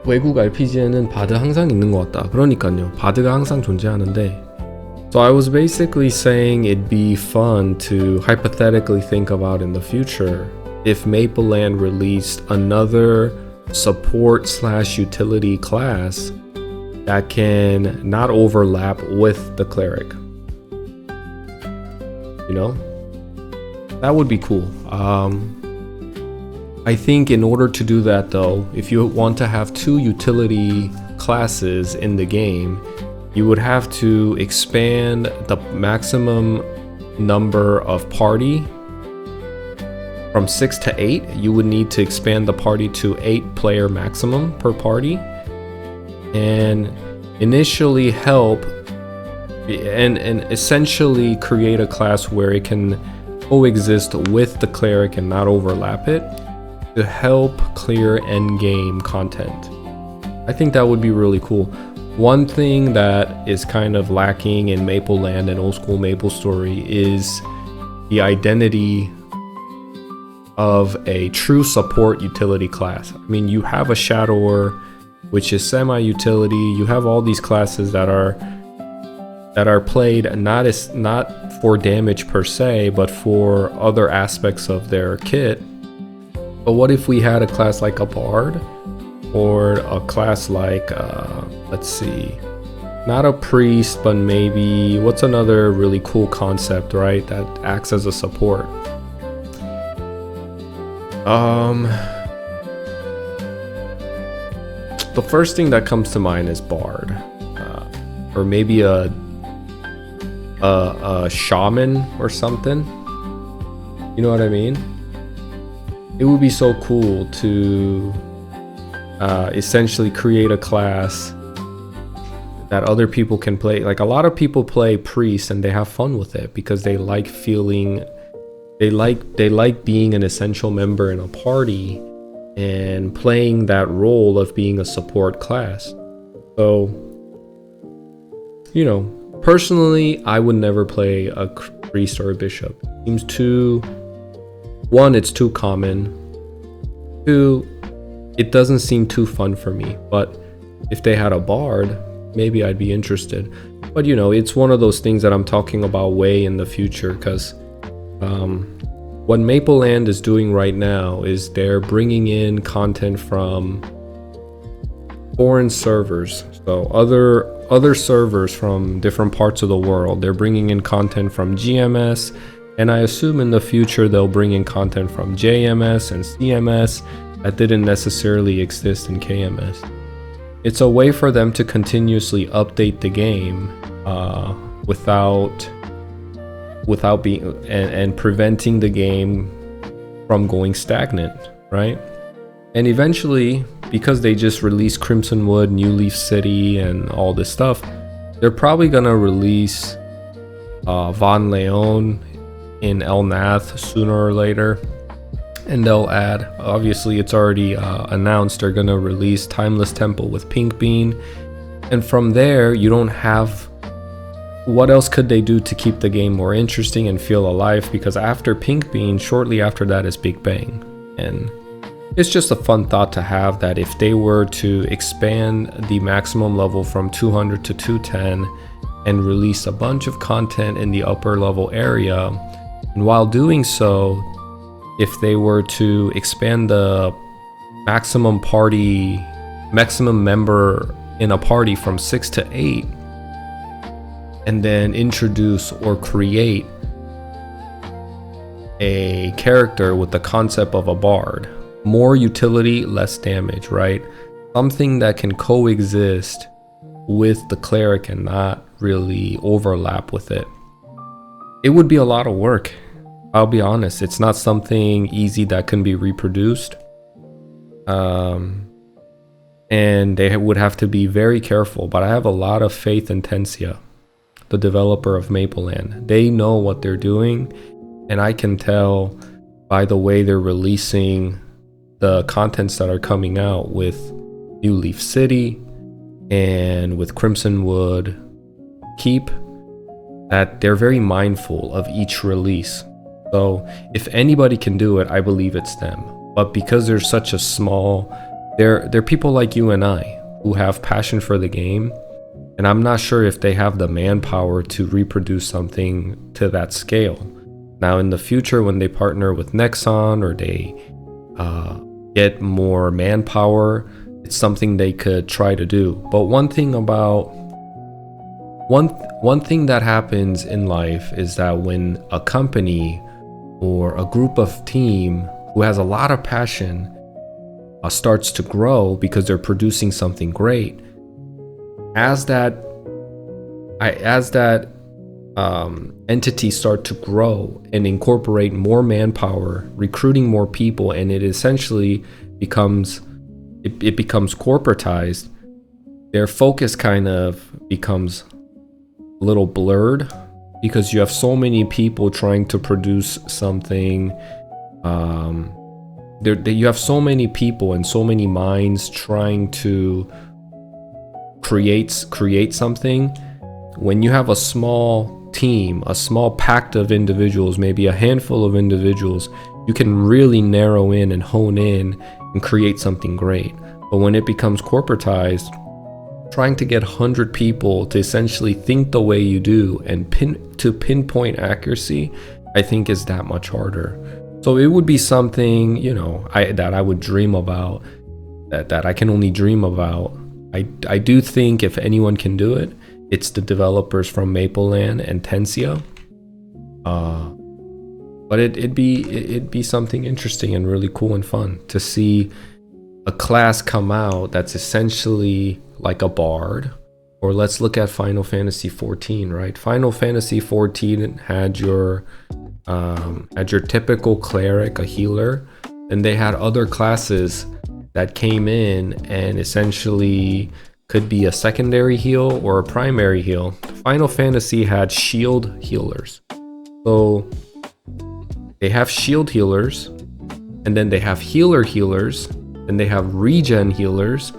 외국 RPG에는 바드 항상 있는 것 같다. 그러니까요. 바드가 항상 존재하는데. So I was basically saying it'd be fun to hypothetically think about in the future if Mapleland released another support/utility class that can not overlap with the cleric. You know? That would be cool. I think in order to do that though, if you want to have two utility classes in the game, you would have to expand the maximum number of party from 6 to 8. You would need to expand the party to 8 player maximum per party and initially help and essentially create a class where it can coexist with the cleric and not overlap it to help clear endgame content. I think that would be really cool. One thing that is kind of lacking in Mapleland and old school Maplestory is the identity of a true support utility class. I mean, you have a Shadower, which is semi-utility. You have all these classes that are played not for damage per se, but for other aspects of their kit. But what if we had a class like a Bard, or a class like, let's see, not a priest, but maybe, what's another really cool concept, right, that acts as a support? The first thing that comes to mind is Bard, or maybe a shaman or something. You know what I mean? It would be so cool to essentially create a class that other people can play. Like, a lot of people play priest and they have fun with it because they like feeling, they like being an essential member in a party and playing that role of being a support class. So, you know, personally, I would never play a priest or a bishop. It seems too, one, it's too common. Two, it doesn't seem too fun for me. But if they had a bard, maybe I'd be interested. But you know, it's one of those things that I'm talking about way in the future, because what Mapleland is doing right now is they're bringing in content from foreign servers. So other servers from different parts of the world. They're bringing in content from GMS, and I assume in the future they'll bring in content from JMS and CMS that didn't necessarily exist in KMS. It's a way for them to continuously update the game without being and preventing the game from going stagnant, right? And eventually, because they just released Crimson Wood, New Leaf City, and all this stuff, they're probably gonna release Von Leon in El Nath sooner or later. And they'll add, obviously it's already announced, they're gonna release Timeless Temple with Pink Bean. And from there, you don't have, what else could they do to keep the game more interesting and feel alive? Because after Pink Bean, shortly after that is Big Bang. And it's just a fun thought to have, that if they were to expand the maximum level from 200 to 210 and release a bunch of content in the upper level area, and while doing so, if they were to expand the maximum member in a party from 6 to 8, and then introduce or create a character with the concept of a bard, more utility, less damage, right? Something that can coexist with the cleric and not really overlap with it. It would be a lot of work. I'll be honest, it's not something easy that can be reproduced. And they would have to be very careful, but I have a lot of faith in Tensia, the developer of Mapleland. They know what they're doing, and I can tell by the way they're releasing the contents that are coming out with New Leaf City and with Crimson Wood Keep, that they're very mindful of each release. So if anybody can do it, I believe it's them. But because there's such a small they're people like you and I who have passion for the game, and I'm not sure if they have the manpower to reproduce something to that scale. Now in the future, when they partner with Nexon or they get more manpower, it's something they could try to do. But one thing that happens in life is that when a company or a group of team who has a lot of passion starts to grow because they're producing something great, as that entity start to grow and incorporate more manpower, recruiting more people, and it essentially becomes corporatized, their focus kind of becomes a little blurred because you have so many people trying to produce something. You have so many people and so many minds trying to create something. When you have a small team, a small pact of individuals, maybe a handful of individuals, you can really narrow in and hone in and create something great. But when it becomes corporatized, trying to get 100 people to essentially think the way you do and pinpoint accuracy, I think is that much harder. So it would be something, that I would dream about, that I can only dream about. I do think if anyone can do it, it's the developers from Mapleland and Tensia. But it'd be something interesting and really cool and fun to see a class come out that's essentially like a bard. Or let's look at Final Fantasy 14, right? Final Fantasy 14 had your typical cleric, a healer, and they had other classes that came in and essentially could be a secondary heal or a primary heal. Final Fantasy had shield healers. So they have shield healers, and then they have healers, and they have regen healers.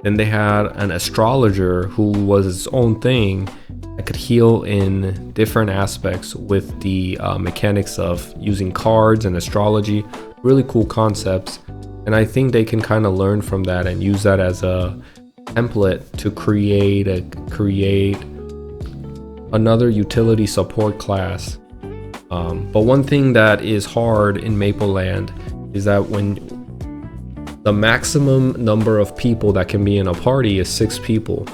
Then they had an astrologer who was its own thing that could heal in different aspects with the mechanics of using cards and astrology. Really cool concepts. And I think they can kind of learn from that and use that as a template to create another utility support class. But one thing that is hard in Mapleland is that when the maximum number of people that can be in a party is 6 people.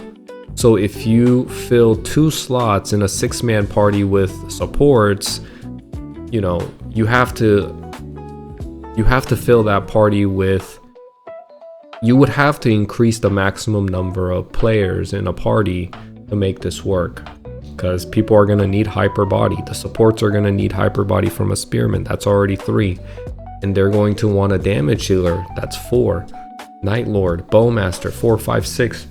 So if you fill 2 slots in a 6-man party with supports, you have to fill that party with, you would have to increase the maximum number of players in a party to make this work. Because people are going to need hyper body. The supports are going to need hyper body from a spearman. That's already 3. And they're going to want a damage healer. That's 4. Night Lord, Bowmaster, 4, 5, 6.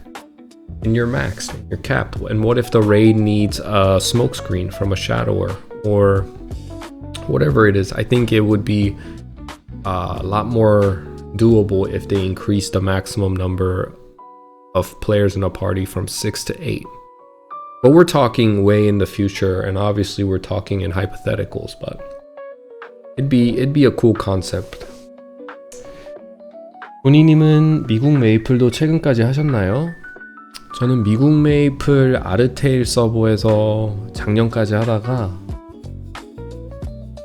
And you're maxed. You're capped. And what if the raid needs a smokescreen from a shadower or whatever it is? I think it would be a lot more doable if they increase the maximum number of players in a party from 6 to 8. But we're talking way in the future, and obviously we're talking in hypotheticals, but it'd be a cool concept. 조니님은 미국 메이플도 최근까지 하셨나요? 저는 미국 메이플 아르테일 서버에서 작년까지 하다가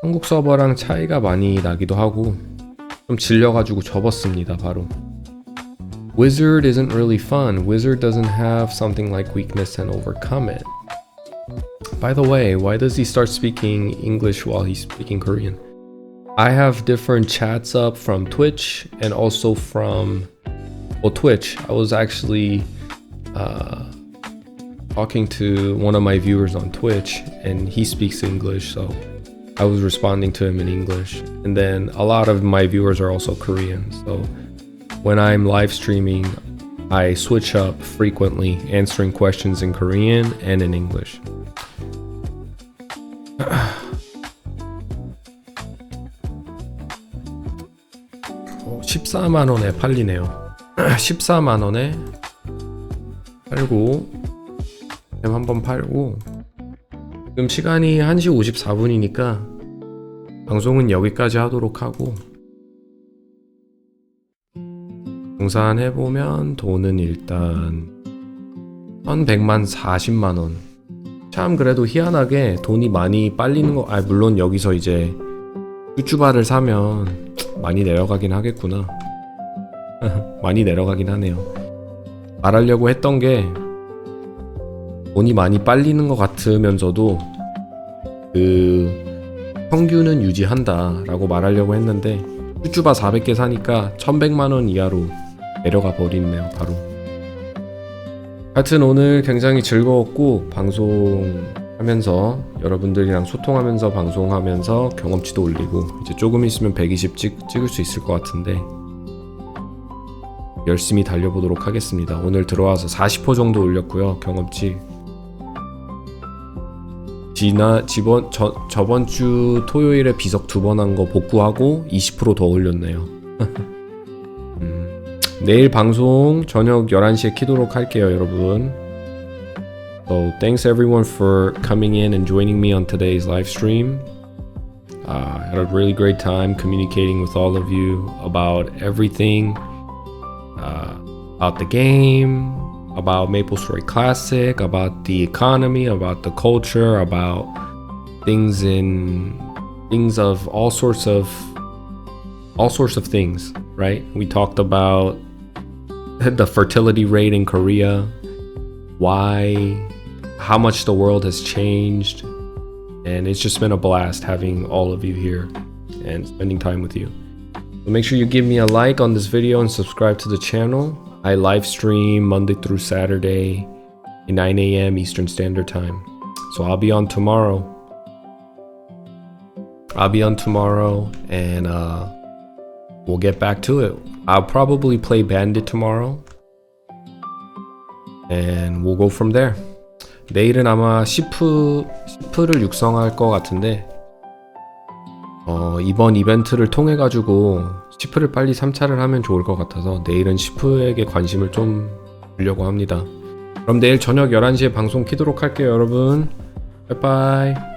한국 서버랑 차이가 많이 나기도 하고 좀 질려가지고 접었습니다, 바로. Wizard isn't really fun. Wizard doesn't have something like weakness and overcome it. By the way, why does he start speaking English while he's speaking Korean? I have different chats up from Twitch and also from Twitch. I was actually talking to one of my viewers on Twitch, and he speaks English, so I was responding to him in English. And then a lot of my viewers are also Korean, so when I'm live streaming, I switch up frequently, answering questions in Korean and in English. 14만원에 팔리네요. 14만원에 팔고, 한번 팔고, 지금 시간이 1시 54분이니까 방송은 여기까지 하도록 하고, 정산해보면 돈은 일단 1100만 40만원. 참 그래도 희한하게 돈이 많이 빨리는 거, 물론 여기서 이제 쭈쭈바를 사면 많이 내려가긴 하겠구나. 많이 내려가긴 하네요. 말하려고 했던 게 돈이 많이 빨리는 것 같으면서도 그 평균은 유지한다 라고 말하려고 했는데 쭈쭈바 400개 사니까 1100만원 이하로 내려가 버리네요. 바로. 하여튼 오늘 굉장히 즐거웠고, 방송하면서 여러분들이랑 소통하면서 방송하면서 경험치도 올리고, 이제 조금 있으면 120 찍을 수 있을 것 같은데 열심히 달려보도록 하겠습니다. 오늘 들어와서 40호 정도 올렸고요. 경험치 저번 주 토요일에 비석 2번 한 거 복구하고 20% 더 올렸네요. 내일 방송 저녁 11시에 키도록 할게요, 여러분. So thanks everyone for coming in and joining me on today's live stream. I had a really great time communicating with all of you about everything, about the game, about Maplestory Classic, about the economy, about the culture, about things of all sorts of things, right? We talked about the fertility rate in Korea, how much the world has changed, and it's just been a blast having all of you here and spending time with you. So make sure you give me a like on this video and subscribe to the channel. I live stream Monday through Saturday at 9 a.m. Eastern Standard Time. So I'll be on tomorrow and we'll get back to it. I'll probably play Bandit tomorrow and we'll go from there. 내일은 아마 시프를 육성할 것 같은데 이번 이벤트를 통해 가지고 시프를 빨리 3차를 하면 좋을 것 같아서 내일은 시프에게 관심을 좀 주려고 합니다. 그럼 내일 저녁 11시에 방송 키도록 할게요, 여러분. 빠이빠이.